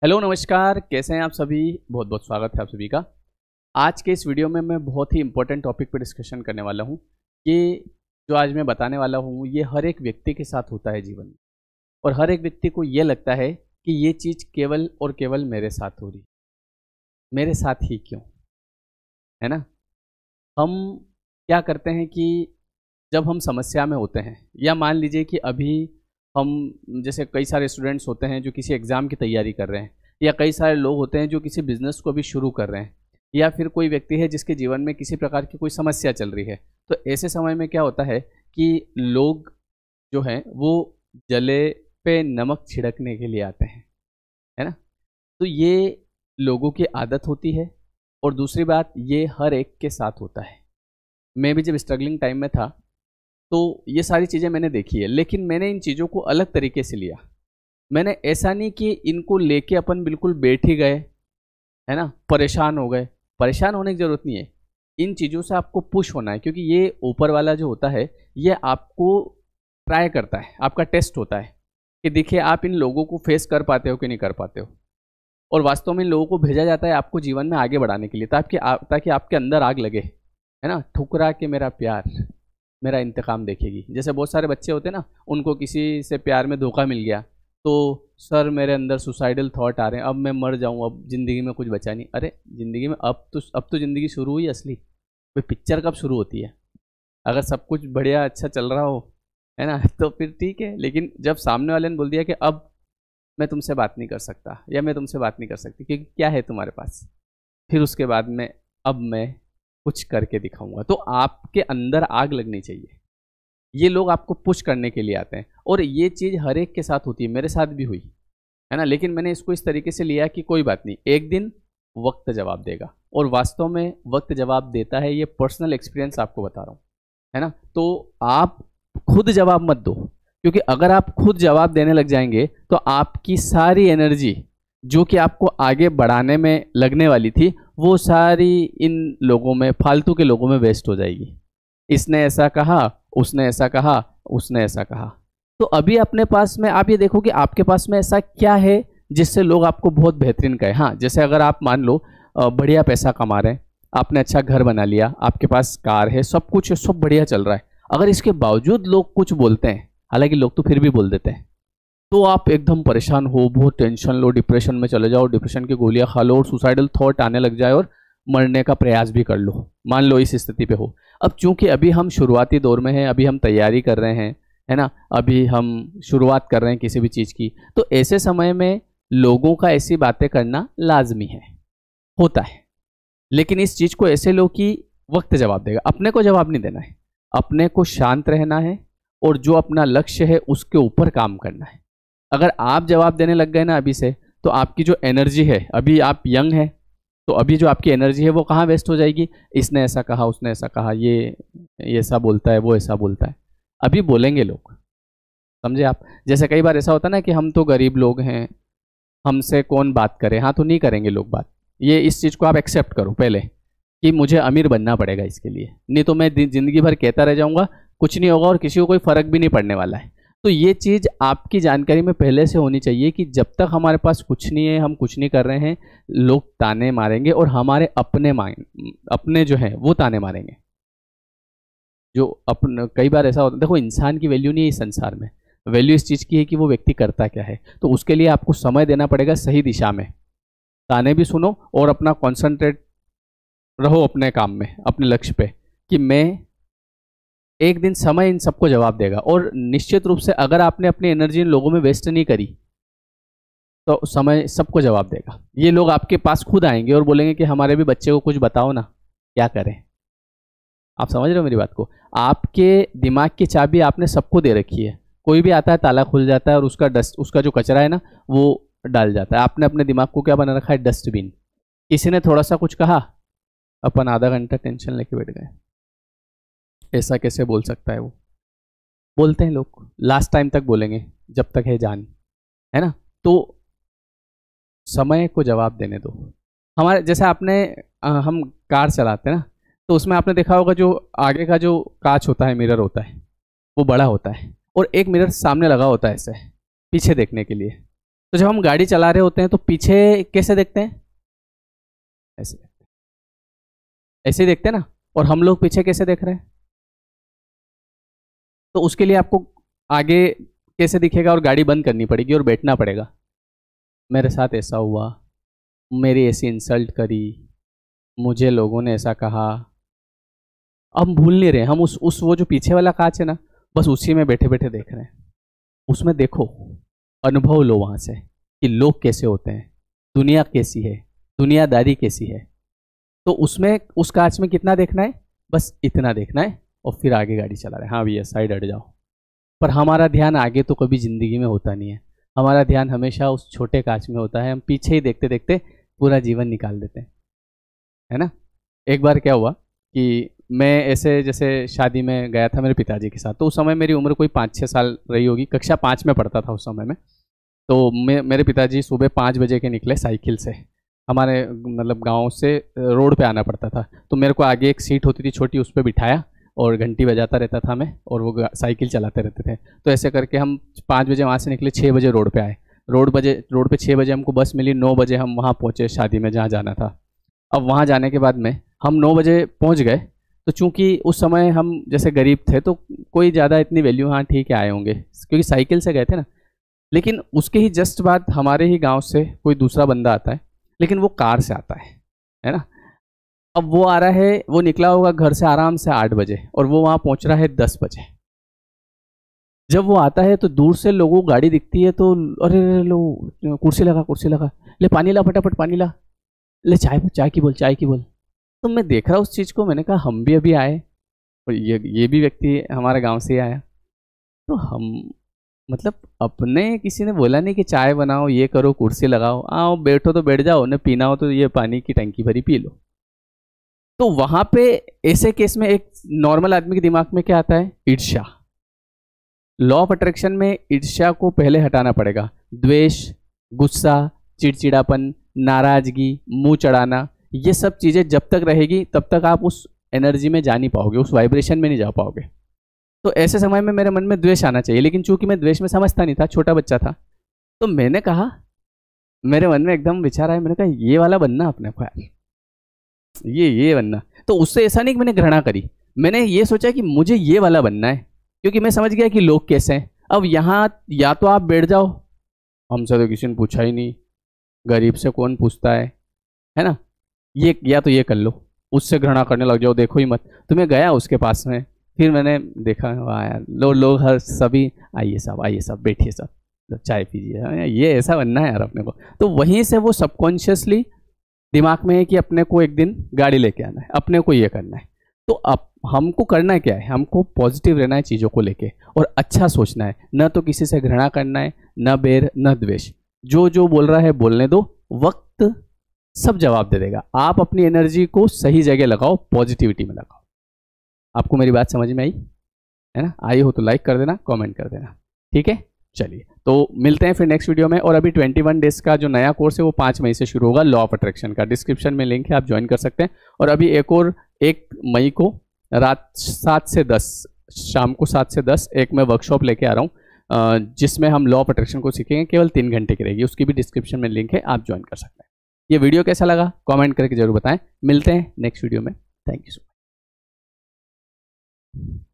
Hello नमस्कार, कैसे हैं आप सभी। बहुत बहुत स्वागत है आप सभी का। आज के इस वीडियो में मैं बहुत ही इंपॉर्टेंट टॉपिक पर डिस्कशन करने वाला हूं कि जो आज मैं बताने वाला हूं ये हर एक व्यक्ति के साथ होता है जीवन में, और हर एक व्यक्ति को ये लगता है कि ये चीज़ केवल और केवल मेरे साथ हो रही, मेरे साथ ही क्यों, है ना। हम क्या करते हैं कि जब हम समस्या में होते हैं, या मान लीजिए कि अभी हम जैसे कई सारे स्टूडेंट्स होते हैं जो किसी एग्ज़ाम की तैयारी कर रहे हैं, या कई सारे लोग होते हैं जो किसी बिजनेस को भी शुरू कर रहे हैं, या फिर कोई व्यक्ति है जिसके जीवन में किसी प्रकार की कोई समस्या चल रही है। तो ऐसे समय में क्या होता है कि लोग जो हैं वो जले पे नमक छिड़कने के लिए आते हैं, है ना। तो ये लोगों की आदत होती है, और दूसरी बात ये हर एक के साथ होता है। मैं भी जब स्ट्रगलिंग टाइम में था तो ये सारी चीज़ें मैंने देखी है, लेकिन मैंने इन चीज़ों को अलग तरीके से लिया। मैंने ऐसा नहीं कि इनको लेके अपन बिल्कुल बैठ ही गए, है ना, परेशान हो गए। परेशान होने की ज़रूरत नहीं है, इन चीज़ों से आपको पुश होना है, क्योंकि ये ऊपर वाला जो होता है ये आपको ट्राई करता है, आपका टेस्ट होता है कि देखिए आप इन लोगों को फेस कर पाते हो कि नहीं कर पाते हो। और वास्तव में इन लोगों को भेजा जाता है आपको जीवन में आगे बढ़ाने के लिए, ताकि आपके अंदर आग लगे, है ना। ठुकरा के मेरा प्यार मेरा इंतकाम देखेगी। जैसे बहुत सारे बच्चे होते हैं ना, उनको किसी से प्यार में धोखा मिल गया तो सर मेरे अंदर सुसाइडल थॉट आ रहे हैं, अब मैं मर जाऊं, अब ज़िंदगी में कुछ बचा नहीं। अरे ज़िंदगी में अब तो ज़िंदगी शुरू हुई असली। भाई पिक्चर कब शुरू होती है? अगर सब कुछ बढ़िया अच्छा चल रहा हो, है ना, तो फिर ठीक है। लेकिन जब सामने वाले ने बोल दिया कि अब मैं तुमसे बात नहीं कर सकता, या मैं तुमसे बात नहीं कर सकती क्योंकि क्या है तुम्हारे पास, फिर उसके बाद में अब मैं कुछ करके दिखाऊंगा, तो आपके अंदर आग लगनी चाहिए। ये लोग आपको पुश करने के लिए आते हैं, और ये चीज़ हर एक के साथ होती है, मेरे साथ भी हुई, है ना। लेकिन मैंने इसको इस तरीके से लिया कि कोई बात नहीं, एक दिन वक्त जवाब देगा, और वास्तव में वक्त जवाब देता है। ये पर्सनल एक्सपीरियंस आपको बता रहा हूँ, है ना। तो आप खुद जवाब मत दो, क्योंकि अगर आप खुद जवाब देने लग जाएंगे तो आपकी सारी एनर्जी जो कि आपको आगे बढ़ाने में लगने वाली थी, वो सारी इन लोगों में, फालतू के लोगों में वेस्ट हो जाएगी। इसने ऐसा कहा, उसने ऐसा कहा, उसने ऐसा कहा। तो अभी अपने पास में आप ये देखो कि आपके पास में ऐसा क्या है जिससे लोग आपको बहुत बेहतरीन कहे। हाँ, जैसे अगर आप मान लो बढ़िया पैसा कमा रहे हैं, आपने अच्छा घर बना लिया, आपके पास कार है, सब कुछ है, सब बढ़िया चल रहा है, अगर इसके बावजूद लोग कुछ बोलते हैं, हालांकि लोग तो फिर भी बोल देते हैं, तो आप एकदम परेशान हो, बहुत टेंशन लो, डिप्रेशन में चले जाओ, डिप्रेशन की गोलियां खा लो, और सुसाइडल थॉट आने लग जाए, और मरने का प्रयास भी कर लो। मान लो इस स्थिति पे हो। अब चूंकि अभी हम शुरुआती दौर में हैं, अभी हम तैयारी कर रहे हैं, है ना, अभी हम शुरुआत कर रहे हैं किसी भी चीज़ की, तो ऐसे समय में लोगों का ऐसी बातें करना लाजमी है, होता है। लेकिन इस चीज़ को ऐसे लो कि वक्त जवाब देगा, अपने को जवाब नहीं देना है, अपने को शांत रहना है, और जो अपना लक्ष्य है उसके ऊपर काम करना है। अगर आप जवाब देने लग गए ना अभी से, तो आपकी जो एनर्जी है, अभी आप यंग है, तो अभी जो आपकी एनर्जी है वो कहाँ वेस्ट हो जाएगी? इसने ऐसा कहा, उसने ऐसा कहा, ये ऐसा बोलता है, वो ऐसा बोलता है, अभी बोलेंगे लोग, समझे आप। जैसे कई बार ऐसा होता है ना कि हम तो गरीब लोग हैं, हमसे कौन बात करे। हाँ, तो नहीं करेंगे लोग बात। ये इस चीज़ को आप एक्सेप्ट करो पहले कि मुझे अमीर बनना पड़ेगा इसके लिए, नहीं तो मैं ज़िंदगी भर कहता रह जाऊँगा, कुछ नहीं होगा, और किसी को कोई फ़र्क भी नहीं पड़ने वाला है। तो ये चीज़ आपकी जानकारी में पहले से होनी चाहिए कि जब तक हमारे पास कुछ नहीं है, हम कुछ नहीं कर रहे हैं, लोग ताने मारेंगे, और हमारे अपने जो है वो ताने मारेंगे। जो अपने, कई बार ऐसा होता है, देखो इंसान की वैल्यू नहीं है इस संसार में, वैल्यू इस चीज़ की है कि वो व्यक्ति करता क्या है। तो उसके लिए आपको समय देना पड़ेगा सही दिशा में, ताने भी सुनो, और अपना कॉन्सेंट्रेट रहो अपने काम में, अपने लक्ष्य पे, कि मैं एक दिन समय इन सबको जवाब देगा। और निश्चित रूप से अगर आपने अपनी एनर्जी इन लोगों में वेस्ट नहीं करी, तो समय सबको जवाब देगा। ये लोग आपके पास खुद आएंगे और बोलेंगे कि हमारे भी बच्चे को कुछ बताओ ना, क्या करें। आप समझ रहे हो मेरी बात को? आपके दिमाग की चाबी आपने सबको दे रखी है, कोई भी आता है ताला खुल जाता है, और उसका जो कचरा है ना वो डाल जाता है। आपने अपने दिमाग को क्या बना रखा है? डस्टबिन। किसी ने थोड़ा सा कुछ कहा, अपन आधा घंटा टेंशन लेके बैठ गए, ऐसा कैसे बोल सकता है वो। बोलते हैं लोग, लास्ट टाइम तक बोलेंगे जब तक है जान, है ना। तो समय को जवाब देने दो। हमारे जैसे हम कार चलाते हैं ना, तो उसमें आपने देखा होगा जो आगे का जो कांच होता है, मिरर होता है, वो बड़ा होता है, और एक मिरर सामने लगा होता है ऐसे पीछे देखने के लिए। तो जब हम गाड़ी चला रहे होते हैं तो पीछे कैसे देखते हैं? ऐसे देखते हैं, ऐसे ही देखते हैं ना। और हम लोग पीछे कैसे देख रहे हैं? तो उसके लिए आपको आगे कैसे दिखेगा और गाड़ी बंद करनी पड़ेगी और बैठना पड़ेगा। मेरे साथ ऐसा हुआ, मेरी ऐसी इंसल्ट करी, मुझे लोगों ने ऐसा कहा। हम भूल नहीं रहे, हम उस वो जो पीछे वाला कांच है ना, बस उसी में बैठे बैठे देख रहे हैं। उसमें देखो, अनुभव लो वहां से कि लोग कैसे होते हैं, दुनिया कैसी है, दुनियादारी कैसी है। तो उसमें उस कांच में कितना देखना है? बस इतना देखना है और फिर आगे गाड़ी चला रहे हैं। हाँ भैया साइड हट जाओ। पर हमारा ध्यान आगे तो कभी ज़िंदगी में होता नहीं है, हमारा ध्यान हमेशा उस छोटे कांच में होता है। हम पीछे ही देखते देखते पूरा जीवन निकाल देते हैं, है ना। एक बार क्या हुआ कि मैं ऐसे जैसे शादी में गया था मेरे पिताजी के साथ। तो उस समय मेरी उम्र कोई 5-6 साल रही होगी, कक्षा 5 में पढ़ता था उस समय में। तो मेरे पिताजी सुबह 5 बजे के निकले साइकिल से, हमारे मतलब गांव से रोड पे आना पड़ता था। तो मेरे को आगे एक सीट होती थी छोटी, उस पर बिठाया और घंटी बजाता रहता था मैं, और वो साइकिल चलाते रहते थे। तो ऐसे करके हम 5 बजे वहाँ से निकले, 6 बजे रोड पे आए। रोड पे 6 बजे हमको बस मिली, 9 बजे हम वहाँ पहुँचे शादी में जहाँ जाना था। अब वहाँ जाने के बाद में हम 9 बजे पहुँच गए। तो चूंकि उस समय हम जैसे गरीब थे तो कोई ज़्यादा इतनी वैल्यू, हाँ ठीक है आए होंगे क्योंकि साइकिल से गए थे ना। लेकिन उसके ही जस्ट बाद हमारे ही गांव से कोई दूसरा बंदा आता है, लेकिन वो कार से आता है ना। अब वो आ रहा है, वो निकला होगा घर से आराम से 8 बजे और वो वहाँ पहुँच रहा है 10 बजे। जब वो आता है तो दूर से लोगों को गाड़ी दिखती है तो अरे लो कुर्सी लगा, ले पानी ला फटाफट पानी ला, ले चाय की बोल। तो मैं देख रहा उस चीज़ को, मैंने कहा हम भी अभी आए और ये भी व्यक्ति हमारे गांव से ही आया। तो हम मतलब अपने किसी ने बोला नहीं कि चाय बनाओ, ये करो, कुर्सी लगाओ, आओ बैठो तो बैठ जाओ, न पीना हो तो ये पानी की टंकी भरी पी लो। तो वहां पे ऐसे केस में एक नॉर्मल आदमी के दिमाग में क्या आता है? ईर्ष्या। लॉ ऑफ अट्रैक्शन में ईर्ष्या को पहले हटाना पड़ेगा। द्वेष, गुस्सा, चिड़चिड़ापन, नाराजगी, मुंह चढ़ाना, ये सब चीजें जब तक रहेगी तब तक आप उस एनर्जी में जा नहीं पाओगे, उस वाइब्रेशन में नहीं जा पाओगे। तो ऐसे समय में मेरे मन में द्वेष आना चाहिए, लेकिन चूंकि मैं द्वेष में समझता नहीं था, छोटा बच्चा था, तो मैंने कहा, मेरे मन में एकदम विचार आया, मैंने कहा ये वाला बनना अपने को यार, ये बनना। तो उससे ऐसा नहीं कि मैंने घृणा करी, मैंने ये सोचा कि मुझे ये वाला बनना है, क्योंकि मैं समझ गया कि लोग कैसे हैं। अब यहाँ या तो आप बैठ जाओ, हमसे तो किसी ने पूछा ही नहीं, गरीब से कौन पूछता है ना, ये या तो ये कर लो, उससे घृणा करने लग जाओ, देखो ही मत। तो मैं गया उसके पास में, फिर मैंने देखा वाह यार लोग हर सभी आइए साहब बैठिए साहब चाय पीजिए, ये ऐसा बनना है यार अपने को। तो वहीं से वो सबकॉन्शियसली दिमाग में है कि अपने को एक दिन गाड़ी लेके आना है, अपने को ये करना है। तो अब हमको करना क्या है? हमको पॉजिटिव रहना है चीज़ों को लेके और अच्छा सोचना है, न तो किसी से घृणा करना है, न बैर न द्वेष। जो बोल रहा है बोलने दो, वक्त सब जवाब दे देगा। आप अपनी एनर्जी को सही जगह लगाओ, पॉजिटिविटी में लगाओ। आपको मेरी बात समझ में आई है ना? आई हो तो लाइक कर देना, कमेंट कर देना, ठीक है। चलिए तो मिलते हैं फिर नेक्स्ट वीडियो में। और अभी 21 डेज का जो नया कोर्स है वो 5 मई से शुरू होगा, लॉ ऑफ अट्रैक्शन का। डिस्क्रिप्शन में लिंक है, आप ज्वाइन कर सकते हैं। और अभी एक और 1 मई को रात 7 से 10, शाम को 7 से 10 एक मैं वर्कशॉप लेके आ रहा हूँ, जिसमें हम लॉ ऑफ अट्रैक्शन को सीखेंगे। केवल 3 घंटे की रहेगी, उसकी भी डिस्क्रिप्शन में लिंक है, आप ज्वाइन कर सकते हैं। ये वीडियो कैसा लगा कमेंट करके जरूर बताएं। मिलते हैं नेक्स्ट वीडियो में। Thank you so much.